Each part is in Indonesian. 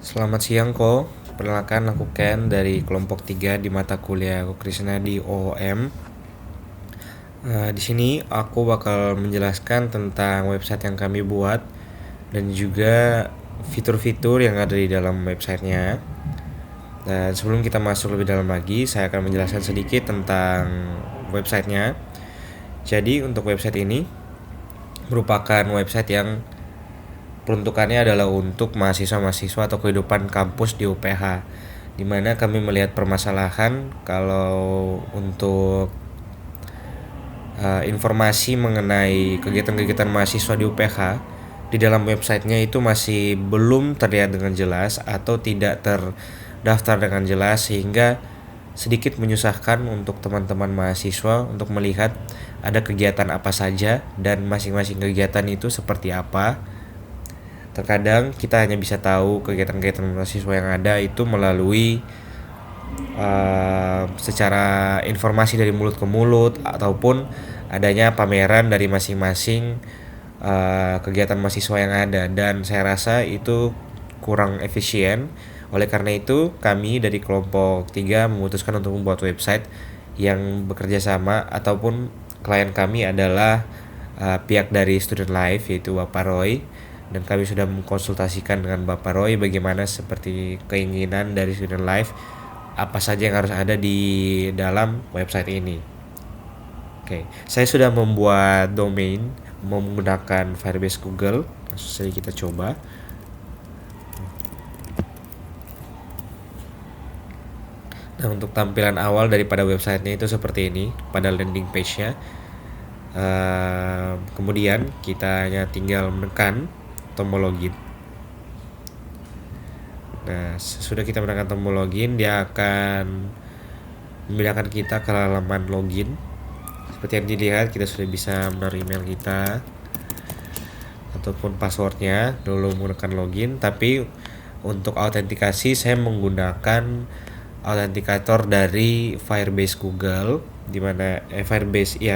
Selamat siang Ko, perkenalkan aku Ken dari kelompok 3 di mata kuliah Krishna di OOM. Di sini aku bakal menjelaskan tentang website yang kami buat dan juga fitur-fitur yang ada di dalam websitenya. Dan sebelum kita masuk lebih dalam lagi, saya akan menjelaskan sedikit tentang websitenya. Jadi untuk website ini merupakan website yang peruntukannya adalah untuk mahasiswa-mahasiswa atau kehidupan kampus di UPH, di mana kami melihat permasalahan kalau untuk informasi mengenai kegiatan-kegiatan mahasiswa di UPH di dalam websitenya itu masih belum terlihat dengan jelas atau tidak terdaftar dengan jelas, sehingga sedikit menyusahkan untuk teman-teman mahasiswa untuk melihat ada kegiatan apa saja dan masing-masing kegiatan itu seperti apa. Terkadang kita hanya bisa tahu kegiatan-kegiatan mahasiswa yang ada itu melalui secara informasi dari mulut ke mulut ataupun adanya pameran dari masing-masing kegiatan mahasiswa yang ada, dan saya rasa itu kurang efisien. Oleh karena itu kami dari kelompok 3 memutuskan untuk membuat website yang bekerja sama ataupun klien kami adalah pihak dari Student Life, yaitu Bapak Roy, dan kami sudah mengkonsultasikan dengan Bapak Roy bagaimana seperti keinginan dari Student Life apa saja yang harus ada di dalam website ini. Oke, saya sudah membuat domain menggunakan Firebase Google. Langsung saja kita coba. Nah, untuk tampilan awal daripada websitenya itu seperti ini pada landing page-nya. Kemudian kita hanya tinggal menekan tombol login. Nah, sesudah kita menekan tombol login, dia akan memindahkan kita ke halaman login. Seperti yang dilihat, kita sudah bisa menaruh email kita ataupun passwordnya dulu menggunakan login. Tapi untuk autentikasi saya menggunakan autentikator dari Firebase Google, dimana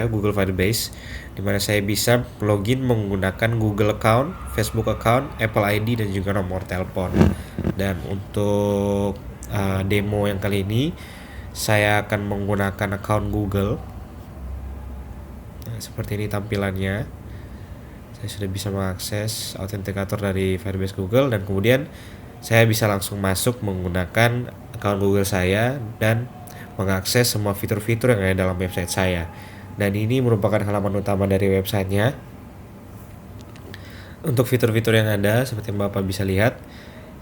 Google Firebase, dimana saya bisa login menggunakan Google account, Facebook account, Apple ID, dan juga nomor telepon. Dan untuk demo yang kali ini saya akan menggunakan account Google. Nah, seperti ini tampilannya. Saya sudah bisa mengakses autentikator dari Firebase Google, dan kemudian saya bisa langsung masuk menggunakan account Google saya dan mengakses semua fitur-fitur yang ada dalam website saya. Dan ini merupakan halaman utama dari websitenya. Untuk fitur-fitur yang ada, seperti yang Bapak bisa lihat,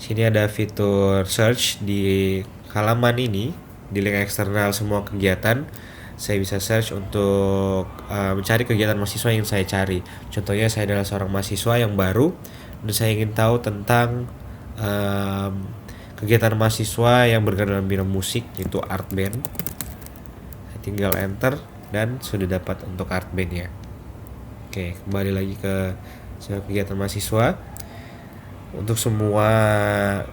sini ada fitur search di halaman ini, di link eksternal semua kegiatan. Saya bisa search untuk mencari kegiatan mahasiswa yang saya cari. Contohnya saya adalah seorang mahasiswa yang baru dan saya ingin tahu tentang kegiatan mahasiswa yang bergerak dalam bidang musik, yaitu art band. Saya tinggal enter dan sudah dapat untuk art band ya. Oke, kembali lagi ke kegiatan mahasiswa. Untuk semua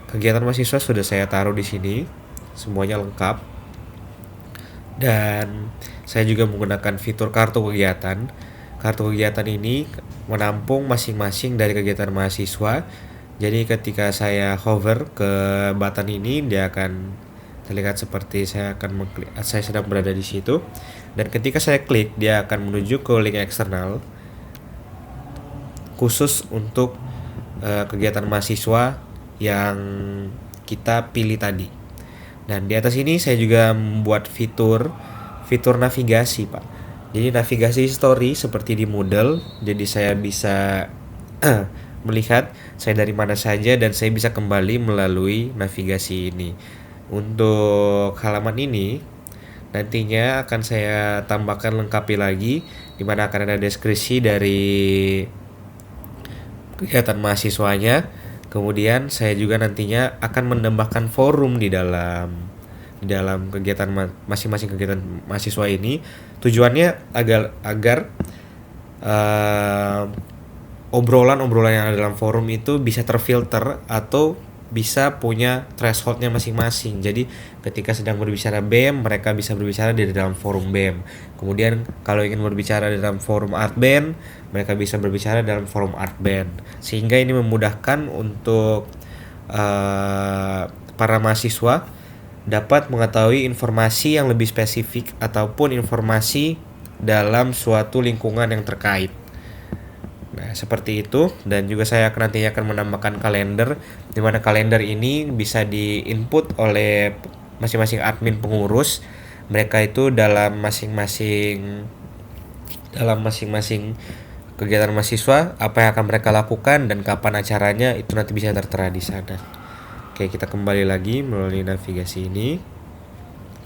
kegiatan mahasiswa sudah saya taruh di sini, semuanya lengkap. Dan saya juga menggunakan fitur kartu kegiatan. Kartu kegiatan ini menampung masing-masing dari kegiatan mahasiswa. Jadi ketika saya hover ke button ini, dia akan terlihat seperti saya sedang berada di situ. Dan ketika saya klik, dia akan menuju ke link eksternal khusus untuk kegiatan mahasiswa yang kita pilih tadi. Dan di atas ini saya juga membuat fitur navigasi, Pak. Jadi navigasi story seperti di Moodle. Jadi saya bisa melihat saya dari mana saja dan saya bisa kembali melalui navigasi ini. Untuk halaman ini nantinya akan saya tambahkan lengkapi lagi, di mana akan ada deskripsi dari kegiatan mahasiswanya. Kemudian saya juga nantinya akan menambahkan forum di dalam kegiatan masing-masing kegiatan mahasiswa ini. Tujuannya agar obrolan-obrolan yang ada dalam forum itu bisa terfilter atau bisa punya thresholdnya masing-masing. Jadi ketika sedang berbicara BEM, mereka bisa berbicara di dalam forum BEM. Kemudian kalau ingin berbicara di dalam forum art band, mereka bisa berbicara dalam forum art band. Sehingga ini memudahkan untuk para mahasiswa dapat mengetahui informasi yang lebih spesifik ataupun informasi dalam suatu lingkungan yang terkait. Nah, seperti itu. Dan juga saya nantinya akan menambahkan kalender, di mana kalender ini bisa di-input oleh masing-masing admin pengurus. Mereka itu dalam masing-masing kegiatan mahasiswa apa yang akan mereka lakukan dan kapan acaranya, itu nanti bisa tertera di sana. Oke, kita kembali lagi melalui navigasi ini.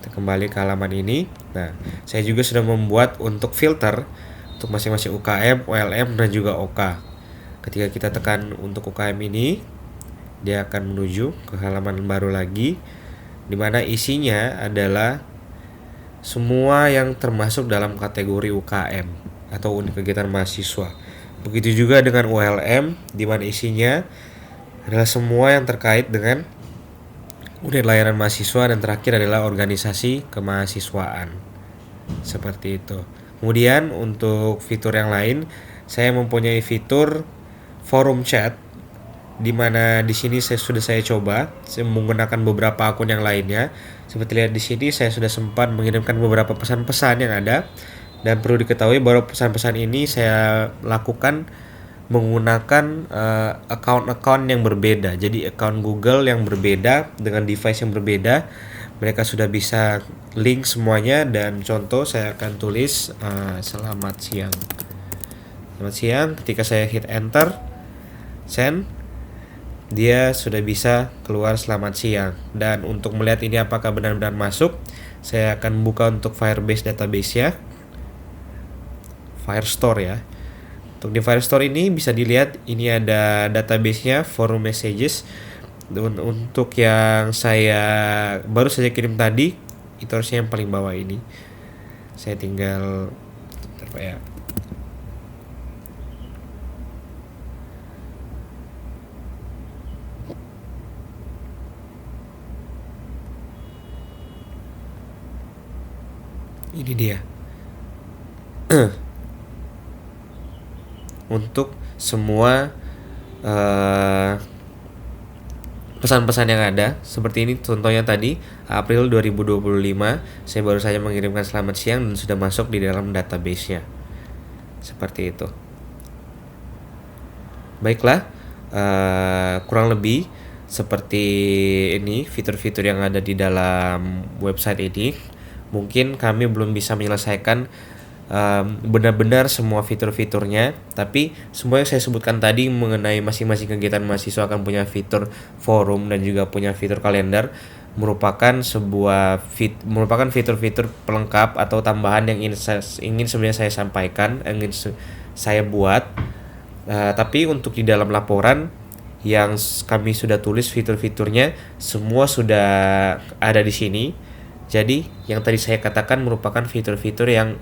Kita kembali ke halaman ini. Nah, saya juga sudah membuat untuk filter untuk masing-masing UKM, ULM, dan juga OK. Ketika kita tekan untuk UKM ini, dia akan menuju ke halaman baru lagi, di mana isinya adalah semua yang termasuk dalam kategori UKM atau unit kegiatan mahasiswa. Begitu juga dengan ULM, di mana isinya adalah semua yang terkait dengan unit layanan mahasiswa, dan terakhir adalah organisasi kemahasiswaan. Seperti itu. Kemudian untuk fitur yang lain, saya mempunyai fitur forum chat, di mana di sini saya coba menggunakan beberapa akun yang lainnya. Seperti lihat di sini, saya sudah sempat mengirimkan beberapa pesan-pesan yang ada, dan perlu diketahui bahwa pesan-pesan ini saya lakukan menggunakan account-account yang berbeda. Jadi account Google yang berbeda dengan device yang berbeda. Mereka sudah bisa link semuanya, dan contoh saya akan tulis selamat siang. Selamat siang. Ketika saya hit enter, send, dia sudah bisa keluar selamat siang. Dan untuk melihat ini apakah benar-benar masuk, saya akan buka untuk Firebase database-nya, Firestore ya. Untuk di Firestore ini bisa dilihat ini ada database-nya, forum messages. Untuk yang saya baru saja kirim tadi, itu harusnya yang paling bawah ini. Saya tinggal apa ya? Ini dia. Untuk semua pesan-pesan yang ada seperti ini, contohnya tadi April 2025, saya baru saja mengirimkan selamat siang dan sudah masuk di dalam database-nya. Seperti itu. Baiklah, kurang lebih seperti ini fitur-fitur yang ada di dalam website ini. Mungkin kami belum bisa menyelesaikan benar-benar semua fitur-fiturnya, tapi semua yang saya sebutkan tadi mengenai masing-masing kegiatan mahasiswa akan punya fitur forum dan juga punya fitur kalender, merupakan fitur-fitur pelengkap atau tambahan yang ingin sebenarnya saya sampaikan, ingin saya buat. Tapi untuk di dalam laporan yang kami sudah tulis fitur-fiturnya semua sudah ada di sini. Jadi yang tadi saya katakan merupakan fitur-fitur yang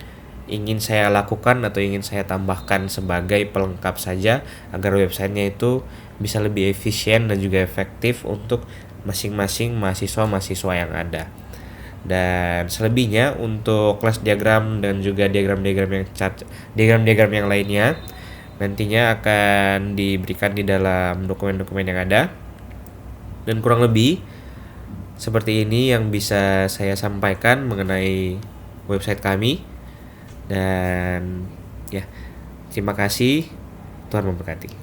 ingin saya lakukan atau ingin saya tambahkan sebagai pelengkap saja, agar websitenya itu bisa lebih efisien dan juga efektif untuk masing-masing mahasiswa yang ada. Dan selebihnya untuk kelas diagram dan juga diagram-diagram yang lainnya nantinya akan diberikan di dalam dokumen-dokumen yang ada. Dan kurang lebih seperti ini yang bisa saya sampaikan mengenai website kami. Dan ya, terima kasih. Tuhan memberkati.